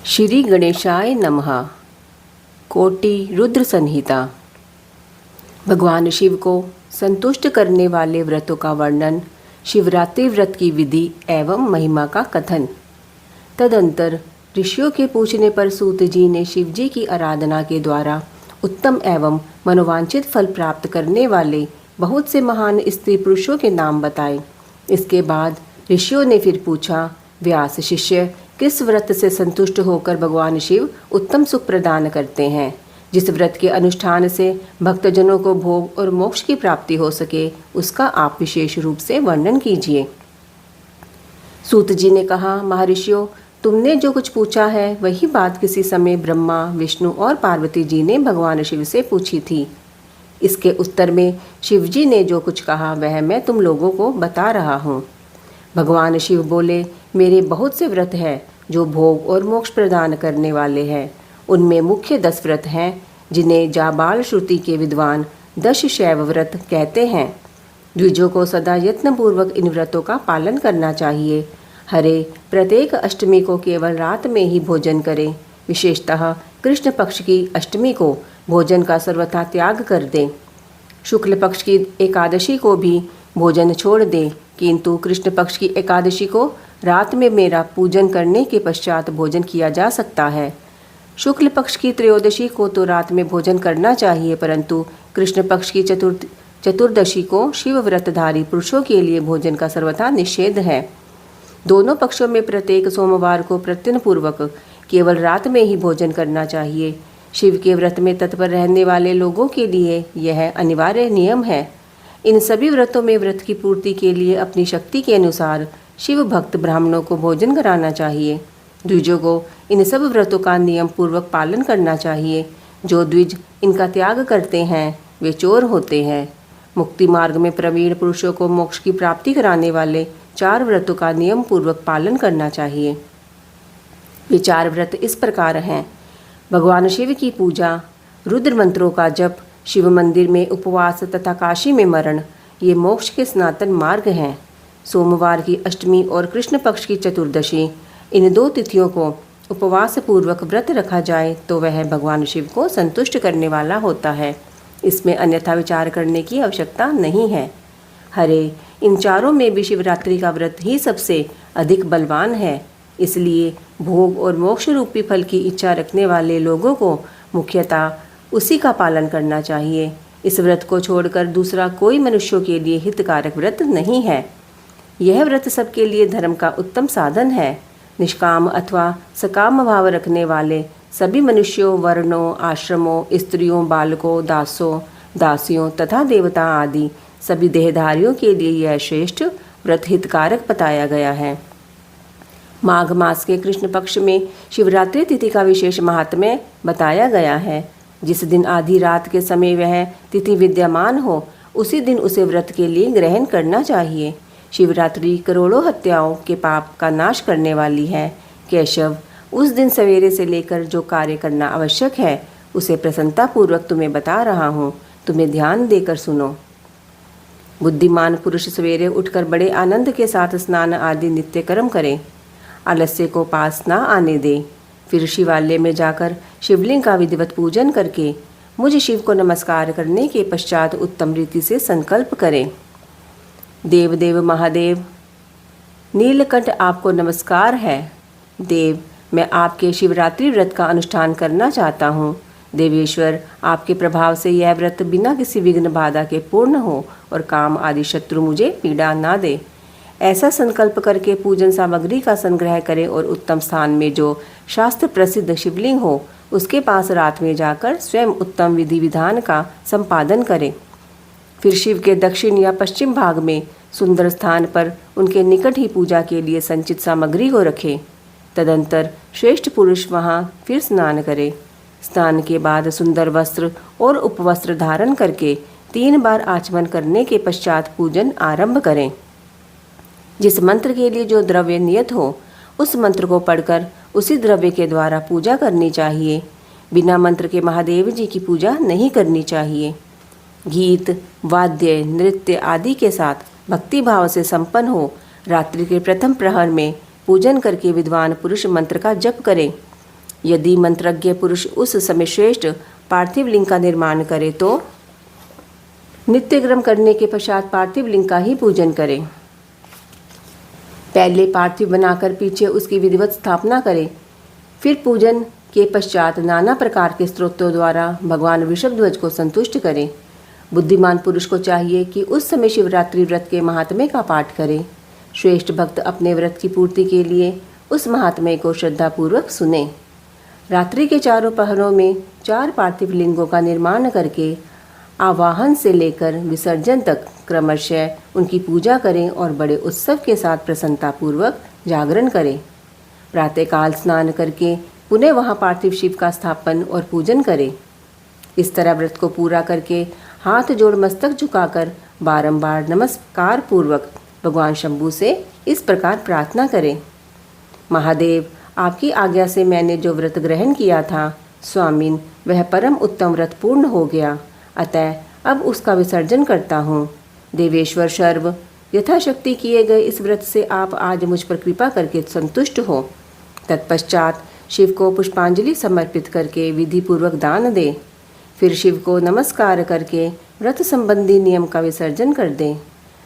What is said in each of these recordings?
श्री गणेशाय नमः। कोटि रुद्र संहिता। भगवान शिव को संतुष्ट करने वाले व्रतों का वर्णन, शिवरात्रि व्रत की विधि एवं महिमा का कथन। तदंतर ऋषियों के पूछने पर सूत जी ने शिव जी की आराधना के द्वारा उत्तम एवं मनोवांछित फल प्राप्त करने वाले बहुत से महान स्त्री पुरुषों के नाम बताए। इसके बाद ऋषियों ने फिर पूछा, व्यास शिष्य, किस व्रत से संतुष्ट होकर भगवान शिव उत्तम सुख प्रदान करते हैं? जिस व्रत के अनुष्ठान से भक्तजनों को भोग और मोक्ष की प्राप्ति हो सके, उसका आप विशेष रूप से वर्णन कीजिए। सूत जी ने कहा, महर्षियों, तुमने जो कुछ पूछा है वही बात किसी समय ब्रह्मा, विष्णु और पार्वती जी ने भगवान शिव से पूछी थी। इसके उत्तर में शिव जी ने जो कुछ कहा वह मैं तुम लोगों को बता रहा हूँ। भगवान शिव बोले, मेरे बहुत से व्रत हैं जो भोग और मोक्ष प्रदान करने वाले हैं। उनमें मुख्य 10 व्रत हैं जिन्हें जाबाल श्रुति के विद्वान 10 शैव व्रत कहते हैं। द्विजों को सदा यत्नपूर्वक इन व्रतों का पालन करना चाहिए। हरे प्रत्येक अष्टमी को केवल रात में ही भोजन करें। विशेषतः कृष्ण पक्ष की अष्टमी को भोजन का सर्वथा त्याग कर दें। शुक्ल पक्ष की एकादशी को भी भोजन छोड़ दें, किंतु कृष्ण पक्ष की एकादशी को रात में मेरा पूजन करने के पश्चात भोजन किया जा सकता है। शुक्ल पक्ष की त्रयोदशी को तो रात में भोजन करना चाहिए, परंतु कृष्ण पक्ष की चतुर्दशी को शिव व्रतधारी पुरुषों के लिए भोजन का सर्वथा निषेध है। दोनों पक्षों में प्रत्येक सोमवार को प्रत्यनपूर्वक केवल रात में ही भोजन करना चाहिए। शिव के व्रत में तत्पर रहने वाले लोगों के लिए यह अनिवार्य नियम है। इन सभी व्रतों में व्रत की पूर्ति के लिए अपनी शक्ति के अनुसार शिव भक्त ब्राह्मणों को भोजन कराना चाहिए। द्विजों को इन सब व्रतों का नियम पूर्वक पालन करना चाहिए। जो द्विज इनका त्याग करते हैं वे चोर होते हैं। मुक्ति मार्ग में प्रवीण पुरुषों को मोक्ष की प्राप्ति कराने वाले 4 व्रतों का नियम पूर्वक पालन करना चाहिए। वे 4 व्रत इस प्रकार हैं: भगवान शिव की पूजा, रुद्र मंत्रों का जप, शिव मंदिर में उपवास तथा काशी में मरण, ये मोक्ष के सनातन मार्ग हैं। सोमवार की अष्टमी और कृष्ण पक्ष की चतुर्दशी, इन 2 तिथियों को उपवास पूर्वक व्रत रखा जाए तो वह भगवान शिव को संतुष्ट करने वाला होता है। इसमें अन्यथा विचार करने की आवश्यकता नहीं है। हरे, इन 4 में भी शिवरात्रि का व्रत ही सबसे अधिक बलवान है। इसलिए भोग और मोक्ष रूपी फल की इच्छा रखने वाले लोगों को मुख्यतः उसी का पालन करना चाहिए। इस व्रत को छोड़कर दूसरा कोई मनुष्यों के लिए हितकारक व्रत नहीं है। यह व्रत सबके लिए धर्म का उत्तम साधन है। निष्काम अथवा सकाम भाव रखने वाले सभी मनुष्यों, वर्णों, आश्रमों, स्त्रियों, बालकों, दासों, दासियों तथा देवता आदि सभी देहधारियों के लिए यह श्रेष्ठ व्रत हितकारक बताया गया है। माघ मास के कृष्ण पक्ष में शिवरात्रि तिथि का विशेष महात्म्य बताया गया है। जिस दिन आधी रात के समय वह तिथि विद्यमान हो, उसी दिन उसे व्रत के लिए ग्रहण करना चाहिए। शिवरात्रि करोड़ों हत्याओं के पाप का नाश करने वाली है। केशव, उस दिन सवेरे से लेकर जो कार्य करना आवश्यक है उसे प्रसन्नतापूर्वक तुम्हें बता रहा हूँ। तुम्हें ध्यान देकर सुनो। बुद्धिमान पुरुष सवेरे उठकर बड़े आनंद के साथ स्नान आदि नित्य कर्म करें। आलस्य को पास ना आने दे। फिर शिवालय में जाकर शिवलिंग का विधिवत पूजन करके मुझ शिव को नमस्कार करने के पश्चात उत्तम रीति से संकल्प करें। देव महादेव, नीलकंठ आपको नमस्कार है। देव, मैं आपके शिवरात्रि व्रत का अनुष्ठान करना चाहता हूँ। देवेश्वर, आपके प्रभाव से यह व्रत बिना किसी विघ्न बाधा के पूर्ण हो और काम आदि शत्रु मुझे पीड़ा ना दे। ऐसा संकल्प करके पूजन सामग्री का संग्रह करें और उत्तम स्थान में जो शास्त्र प्रसिद्ध शिवलिंग हो उसके पास रात में जाकर स्वयं उत्तम विधि विधान का संपादन करें। फिर शिव के दक्षिण या पश्चिम भाग में सुंदर स्थान पर उनके निकट ही पूजा के लिए संचित सामग्री को रखें। तदंतर श्रेष्ठ पुरुष वहाँ फिर स्नान करें। स्नान के बाद सुंदर वस्त्र और उपवस्त्र धारण करके 3 बार आचमन करने के पश्चात पूजन आरंभ करें। जिस मंत्र के लिए जो द्रव्य नियत हो उस मंत्र को पढ़कर उसी द्रव्य के द्वारा पूजा करनी चाहिए। बिना मंत्र के महादेव जी की पूजा नहीं करनी चाहिए। गीत, वाद्य, नृत्य आदि के साथ भक्ति भाव से संपन्न हो रात्रि के प्रथम प्रहर में पूजन करके विद्वान पुरुष मंत्र का जप करें। यदि मंत्रज्ञ पुरुष उस समय श्रेष्ठ पार्थिव लिंग का निर्माण करे तो नित्यक्रम करने के पश्चात पार्थिव लिंग का ही पूजन करें। पहले पार्थिव बनाकर पीछे उसकी विधिवत स्थापना करें। फिर पूजन के पश्चात नाना प्रकार के स्त्रोतों द्वारा भगवान वृषभध्वज को संतुष्ट करें। बुद्धिमान पुरुष को चाहिए कि उस समय शिवरात्रि व्रत के महात्म्य का पाठ करे। श्रेष्ठ भक्त अपने व्रत की पूर्ति के लिए उस महात्म्य को श्रद्धापूर्वक सुने। रात्रि के चारों पहरों में 4 पार्थिव लिंगों का निर्माण करके आवाहन से लेकर विसर्जन तक क्रमशः उनकी पूजा करें और बड़े उत्सव के साथ प्रसन्नतापूर्वक जागरण करें। प्रातःकाल स्नान करके पुनः वहाँ पार्थिव शिव का स्थापन और पूजन करें। इस तरह व्रत को पूरा करके हाथ जोड़ मस्तक झुकाकर बारंबार नमस्कार पूर्वक भगवान शंभु से इस प्रकार प्रार्थना करें। महादेव, आपकी आज्ञा से मैंने जो व्रत ग्रहण किया था स्वामिन, वह परम उत्तम व्रत पूर्ण हो गया, अतः अब उसका विसर्जन करता हूँ। देवेश्वर सर्व, यथाशक्ति किए गए इस व्रत से आप आज मुझ पर कृपा करके संतुष्ट हो। तत्पश्चात शिव को पुष्पांजलि समर्पित करके विधि पूर्वक दान दे। फिर शिव को नमस्कार करके व्रत संबंधी नियम का विसर्जन कर दें।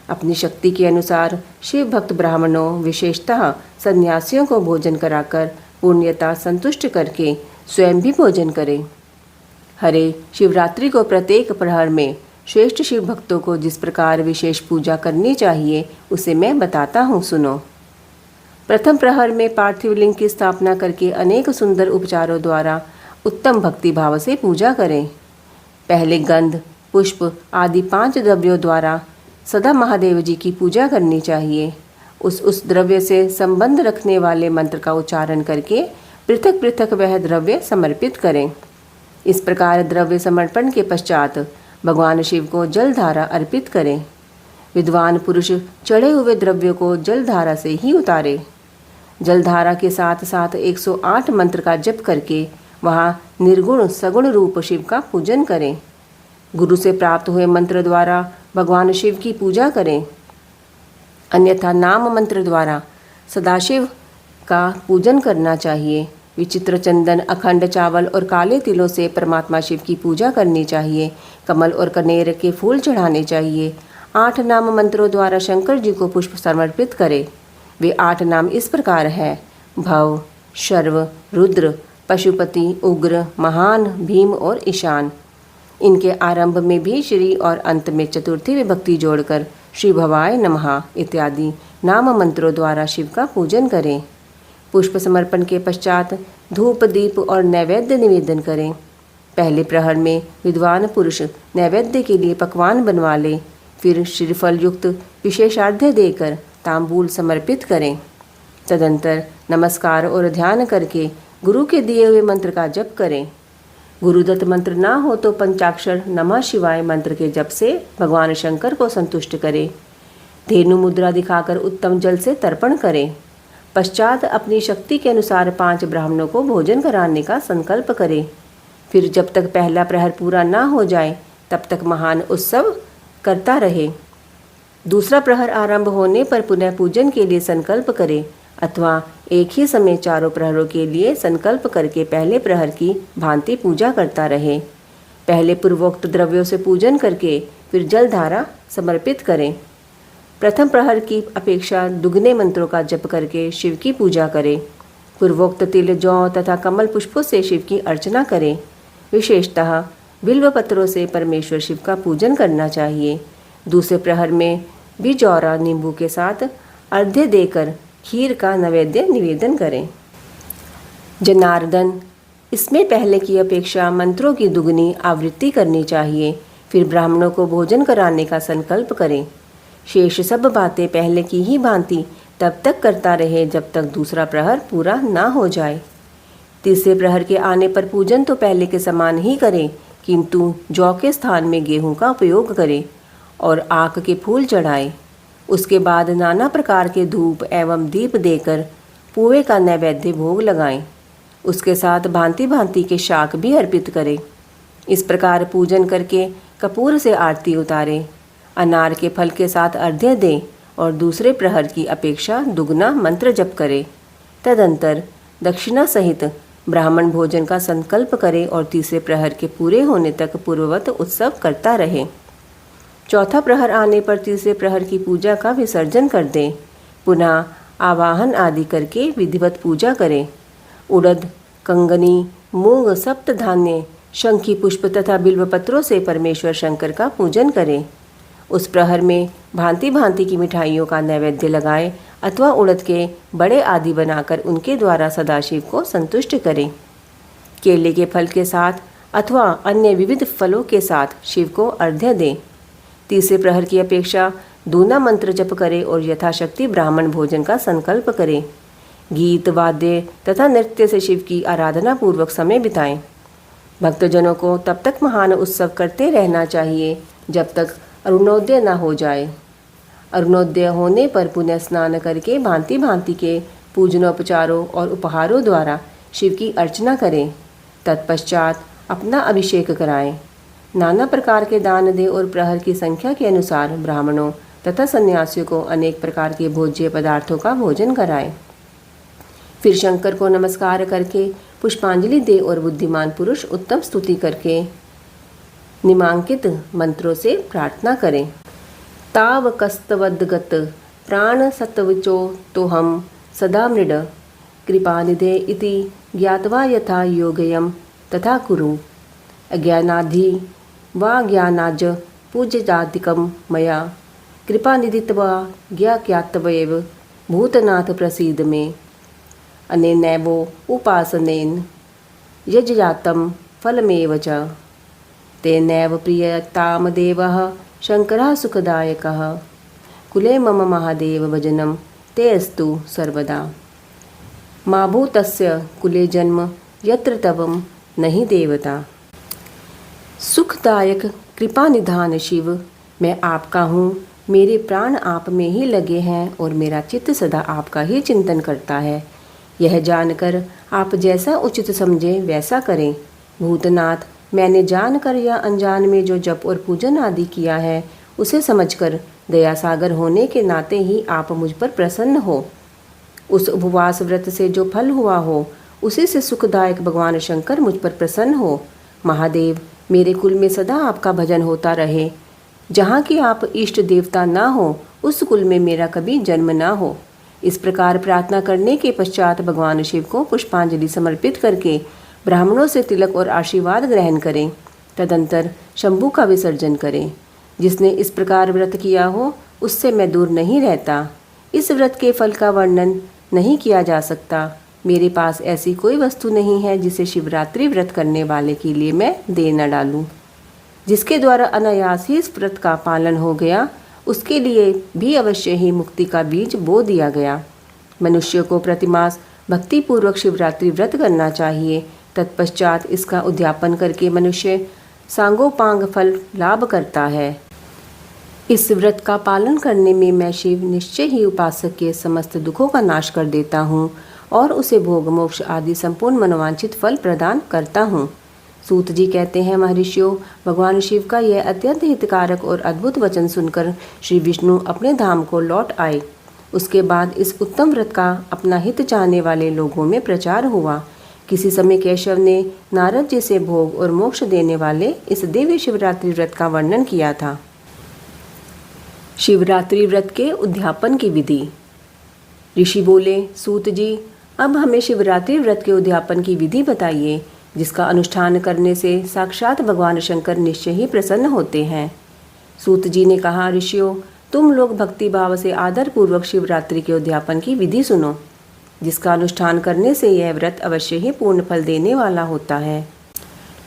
अपनी शक्ति के अनुसार शिव भक्त ब्राह्मणों, विशेषतः सन्यासियों को भोजन कराकर पुण्यता संतुष्ट करके स्वयं भी भोजन करें। हरे, शिवरात्रि को प्रत्येक प्रहर में श्रेष्ठ शिव भक्तों को जिस प्रकार विशेष पूजा करनी चाहिए उसे मैं बताता हूँ, सुनो। प्रथम प्रहर में पार्थिव लिंग की स्थापना करके अनेक सुंदर उपचारों द्वारा उत्तम भक्ति भाव से पूजा करें। पहले गंध, पुष्प आदि 5 द्रव्यों द्वारा सदा महादेव जी की पूजा करनी चाहिए। उस द्रव्य से संबंध रखने वाले मंत्र का उच्चारण करके पृथक पृथक वह द्रव्य समर्पित करें। इस प्रकार द्रव्य समर्पण के पश्चात भगवान शिव को जलधारा अर्पित करें। विद्वान पुरुष चढ़े हुए द्रव्यों को जलधारा से ही उतारे। जलधारा के साथ साथ 108 मंत्र का जप करके वहाँ निर्गुण सगुण रूप शिव का पूजन करें। गुरु से प्राप्त हुए मंत्र द्वारा भगवान शिव की पूजा करें, अन्यथा नाम मंत्र द्वारा सदाशिव का पूजन करना चाहिए। विचित्र चंदन, अखंड चावल और काले तिलों से परमात्मा शिव की पूजा करनी चाहिए। कमल और कनेर के फूल चढ़ाने चाहिए। 8 नाम मंत्रों द्वारा शंकर जी को पुष्प समर्पित करें। वे 8 नाम इस प्रकार है: भव, शर्व, रुद्र, पशुपति, उग्र, महान, भीम और ईशान। इनके आरंभ में भी श्री और अंत में चतुर्थी विभक्ति जोड़कर श्री भवाय नमः इत्यादि नाम मंत्रों द्वारा शिव का पूजन करें। पुष्प समर्पण के पश्चात धूप, दीप और नैवेद्य निवेदन करें। पहले प्रहर में विद्वान पुरुष नैवेद्य के लिए पकवान बनवा ले। फिर श्रीफल युक्त विशेषार्घ्य देकर तांबूल समर्पित करें। तदंतर नमस्कार और ध्यान करके गुरु के दिए हुए मंत्र का जप करें। गुरुदत्त मंत्र ना हो तो पंचाक्षर नमः शिवाय मंत्र के जप से भगवान शंकर को संतुष्ट करें। धेनु मुद्रा दिखाकर उत्तम जल से तर्पण करें। पश्चात अपनी शक्ति के अनुसार 5 ब्राह्मणों को भोजन कराने का संकल्प करें। फिर जब तक पहला प्रहर पूरा ना हो जाए तब तक महान उत्सव करता रहे। दूसरा प्रहर आरंभ होने पर पुनः पूजन के लिए संकल्प करें, अथवा एक ही समय चारों प्रहरों के लिए संकल्प करके पहले प्रहर की भांति पूजा करता रहे। पहले पूर्वोक्त द्रव्यों से पूजन करके फिर जलधारा समर्पित करें। प्रथम प्रहर की अपेक्षा दुगने मंत्रों का जप करके शिव की पूजा करें। पूर्वोक्त तिल, जौ तथा कमल पुष्पों से शिव की अर्चना करें। विशेषतः बिल्व पत्रों से परमेश्वर शिव का पूजन करना चाहिए। दूसरे प्रहर में बिजौरा नींबू के साथ अर्घ्य देकर खीर का नैवेद्य निवेदन करें। जनार्दन, इसमें पहले की अपेक्षा मंत्रों की दुगनी आवृत्ति करनी चाहिए। फिर ब्राह्मणों को भोजन कराने का संकल्प करें। शेष सब बातें पहले की ही भांति तब तक करता रहे जब तक दूसरा प्रहर पूरा ना हो जाए। तीसरे प्रहर के आने पर पूजन तो पहले के समान ही करें, किंतु जौ के स्थान में गेहूं का उपयोग करें और आक के फूल चढ़ाएं। उसके बाद नाना प्रकार के धूप एवं दीप देकर पुए का नैवेद्य भोग लगाएं। उसके साथ भांति भांति के शाक भी अर्पित करें। इस प्रकार पूजन करके कपूर से आरती उतारें। अनार के फल के साथ अर्घ्य दें और दूसरे प्रहर की अपेक्षा दुगना मंत्र जप करें। तदंतर दक्षिणा सहित ब्राह्मण भोजन का संकल्प करे और तीसरे प्रहर के पूरे होने तक पूर्ववत उत्सव करता रहे। चौथा प्रहर आने पर तीसरे प्रहर की पूजा का विसर्जन कर दे। पुनः आवाहन आदि करके विधिवत पूजा करे। उड़द, कंगनी, मूंग, सप्त धान्य, शंखी पुष्प तथा बिल्वपत्रों से परमेश्वर शंकर का पूजन करे। उस प्रहर में भांति भांति की मिठाइयों का नैवेद्य लगाए अथवा उड़द के बड़े आदि बनाकर उनके द्वारा सदाशिव को संतुष्ट करे। केले के फल के साथ अथवा अन्य विविध फलों के साथ शिव को अर्घ्य दे। तीसरे प्रहर की अपेक्षा दूना मंत्र जप करे और यथाशक्ति ब्राह्मण भोजन का संकल्प करे। गीत, वाद्य तथा नृत्य से शिव की आराधना पूर्वक समय बिताएं। भक्तजनों को तब तक महान उत्सव करते रहना चाहिए जब तक अरुणोदय न हो जाए। अरुणोदय होने पर पुण्य स्नान करके भांति भांति के पूजनोपचारों और उपहारों द्वारा शिव की अर्चना करें। तत्पश्चात अपना अभिषेक कराएं। नाना प्रकार के दान दे और प्रहर की संख्या के अनुसार ब्राह्मणों तथा सन्यासियों को अनेक प्रकार के भोज्य पदार्थों का भोजन कराएं। फिर शंकर को नमस्कार करके पुष्पांजलि दे और बुद्धिमान पुरुष उत्तम स्तुति करके निमांकित मंत्रों से प्रार्थना करें। ताव कस्तवद्गत प्राण सत्वचो तो हम सदा मृड कृपानिधे इति ज्ञात्वा यथा योगयम तथा कुरु अज्ञानाधि वा ज्ञानाज पूज्यजातिकं मया कृपानिधित्वा ज्ञात्वैव भूतनाथ प्रसीद मे अनेनैवो उपासनेन यज्जातं फलमेव च तेनैव प्रीयताम देवः शंकरः सुखदायकः कुले मम महादेव भजनं ते अस्तु सर्वदा मा भूतस्य कुले जन्म यत्र तवं नहीं देवता। सुखदायक कृपा निधान शिव, मैं आपका हूँ। मेरे प्राण आप में ही लगे हैं और मेरा चित्त सदा आपका ही चिंतन करता है। यह जानकर आप जैसा उचित समझे वैसा करें। भूतनाथ, मैंने जानकर या अनजान में जो जप और पूजन आदि किया है उसे समझकर दया सागर होने के नाते ही आप मुझ पर प्रसन्न हो। उस उपवास व्रत से जो फल हुआ हो उसी से सुखदायक भगवान शंकर मुझ पर प्रसन्न हो। महादेव, मेरे कुल में सदा आपका भजन होता रहे। जहाँ की आप इष्ट देवता ना हो उस कुल में मेरा कभी जन्म ना हो। इस प्रकार प्रार्थना करने के पश्चात भगवान शिव को पुष्पांजलि समर्पित करके ब्राह्मणों से तिलक और आशीर्वाद ग्रहण करें। तदंतर शंभू का विसर्जन करें। जिसने इस प्रकार व्रत किया हो उससे मैं दूर नहीं रहता। इस व्रत के फल का वर्णन नहीं किया जा सकता। मेरे पास ऐसी कोई वस्तु नहीं है जिसे शिवरात्रि व्रत करने वाले के लिए मैं दे न डालूं। जिसके द्वारा अनायास ही इस व्रत का पालन हो गया उसके लिए भी अवश्य ही मुक्ति का बीज बो दिया गया। मनुष्य को प्रतिमास भक्तिपूर्वक शिवरात्रि व्रत करना चाहिए। तत्पश्चात इसका उद्यापन करके मनुष्य सांगोपांग फल लाभ करता है। इस व्रत का पालन करने में मैं शिव निश्चय ही उपासक के समस्त दुखों का नाश कर देता हूँ और उसे भोग मोक्ष आदि संपूर्ण मनोवांछित फल प्रदान करता हूँ। सूत जी कहते हैं, महर्षियों, भगवान शिव का यह अत्यंत हितकारक और अद्भुत वचन सुनकर श्री विष्णु अपने धाम को लौट आए। उसके बाद इस उत्तम व्रत का अपना हित चाहने वाले लोगों में प्रचार हुआ। किसी समय केशव ने नारद जी से भोग और मोक्ष देने वाले इस दिव्य शिवरात्रि व्रत का वर्णन किया था। शिवरात्रि व्रत के उद्यापन की विधि। ऋषि बोले, सूत जी, अब हमें शिवरात्रि व्रत के उद्यापन की विधि बताइए, जिसका अनुष्ठान करने से साक्षात भगवान शंकर निश्चय ही प्रसन्न होते हैं। सूत जी ने कहा, ऋषियों, तुम लोग भक्ति भाव से आदर पूर्वक शिवरात्रि के उद्यापन की विधि सुनो, जिसका अनुष्ठान करने से यह व्रत अवश्य ही पूर्ण फल देने वाला होता है।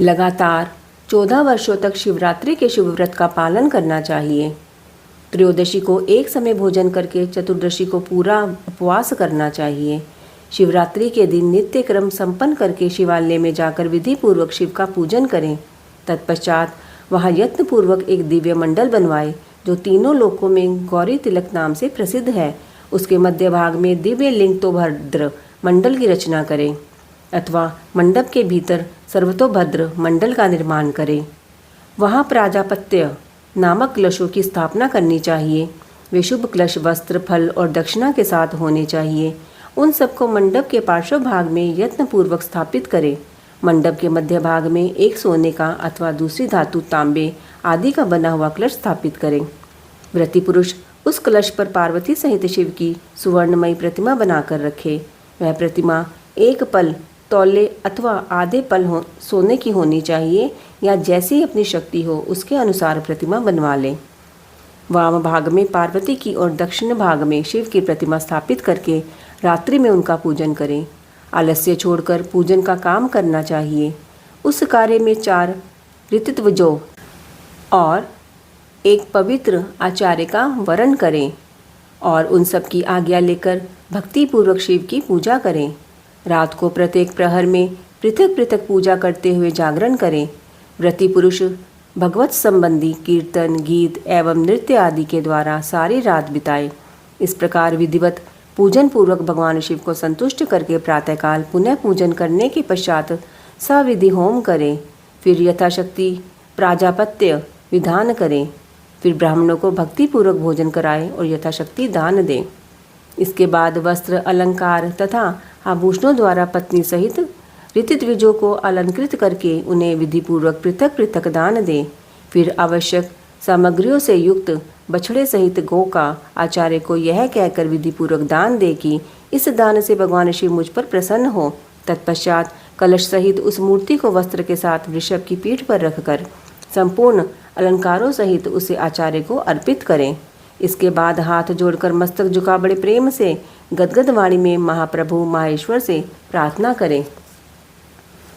लगातार 14 वर्षों तक शिवरात्रि के शुभ व्रत का पालन करना चाहिए। त्रयोदशी को एक समय भोजन करके चतुर्दशी को पूरा उपवास करना चाहिए। शिवरात्रि के दिन नित्य क्रम संपन्न करके शिवालय में जाकर विधि पूर्वक शिव का पूजन करें। तत्पश्चात वहाँ यत्न पूर्वक एक दिव्य मंडल बनवाए जो तीनों लोकों में गौरी तिलक नाम से प्रसिद्ध है। उसके मध्य भाग में दिव्य लिंगतोभद्र मंडल की रचना करें अथवा मंडप के भीतर सर्वतोभद्र मंडल का निर्माण करें। वहाँ प्राजापत्य नामक कलशों की स्थापना करनी चाहिए। वे शुभ कलश वस्त्र, फल और दक्षिणा के साथ होने चाहिए उन सबको मंडप के पार्श्व भाग में यत्नपूर्वक स्थापित करें। मंडप के मध्य भाग में एक सोने का अथवा दूसरी धातु तांबे आदि का बना हुआ कलश स्थापित करें। व्रती पुरुष उस कलश पर पार्वती सहित शिव की सुवर्णमयी प्रतिमा बनाकर रखे। वह प्रतिमा एक पल तौले अथवा आधे पल सोने की होनी चाहिए, या जैसी अपनी शक्ति हो उसके अनुसार प्रतिमा बनवा लें। वाम भाग में पार्वती की और दक्षिण भाग में शिव की प्रतिमा स्थापित करके रात्रि में उनका पूजन करें। आलस्य छोड़कर पूजन का काम करना चाहिए। उस कार्य में 4 ऋतित्वजों और एक पवित्र आचार्य का वरण करें और उन सब की आज्ञा लेकर भक्तिपूर्वक शिव की पूजा करें। रात को प्रत्येक प्रहर में पृथक पृथक पूजा करते हुए जागरण करें। व्रती पुरुष भगवत संबंधी कीर्तन, गीत एवं नृत्य आदि के द्वारा सारी रात बिताए। इस प्रकार विधिवत पूजन पूर्वक भगवान शिव को संतुष्ट करके प्रातःकाल पुनः पूजन करने के पश्चात सविधि होम करें। फिर यथाशक्ति प्राजापत्य विधान करें। फिर ब्राह्मणों को भक्तिपूर्वक भोजन कराएं और यथाशक्ति दान दें। इसके बाद वस्त्र, अलंकार तथा आभूषणों द्वारा पत्नी सहित ऋतिद्विजों को अलंकृत करके उन्हें विधिपूर्वक पृथक पृथक दान दें। फिर आवश्यक सामग्रियों से युक्त बछड़े सहित गौ का आचार्य को यह कहकर विधिपूर्वक दान दे कि इस दान से भगवान शिव मुझ पर प्रसन्न हो। तत्पश्चात कलश सहित उस मूर्ति को वस्त्र के साथ वृषभ की पीठ पर रखकर संपूर्ण अलंकारों सहित उसे आचार्य को अर्पित करें। इसके बाद हाथ जोड़कर मस्तक झुका बड़े प्रेम से गदगद वाणी में महाप्रभु माहेश्वर से प्रार्थना करें।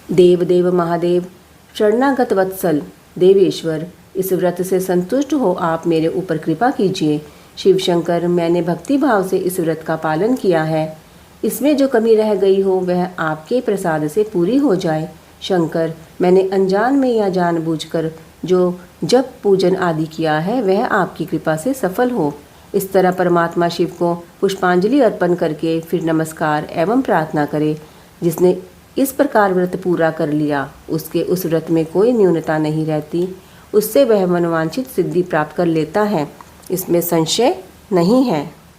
देव देव महादेव, शरणागत वत्सल देवेश्वर, इस व्रत से संतुष्ट हो आप मेरे ऊपर कृपा कीजिए। शिव शंकर, मैंने भक्ति भाव से इस व्रत का पालन किया है। इसमें जो कमी रह गई हो वह आपके प्रसाद से पूरी हो जाए। शंकर, मैंने अनजान में या जानबूझकर जो जप पूजन आदि किया है वह आपकी कृपा से सफल हो। इस तरह परमात्मा शिव को पुष्पांजलि अर्पण करके फिर नमस्कार एवं प्रार्थना करे। जिसने इस प्रकार व्रत पूरा कर लिया उसके उस व्रत में कोई न्यूनता नहीं रहती, उससे वह मनोवांछित सिद्धि प्राप्त कर लेता है, इसमें संशय नहीं है।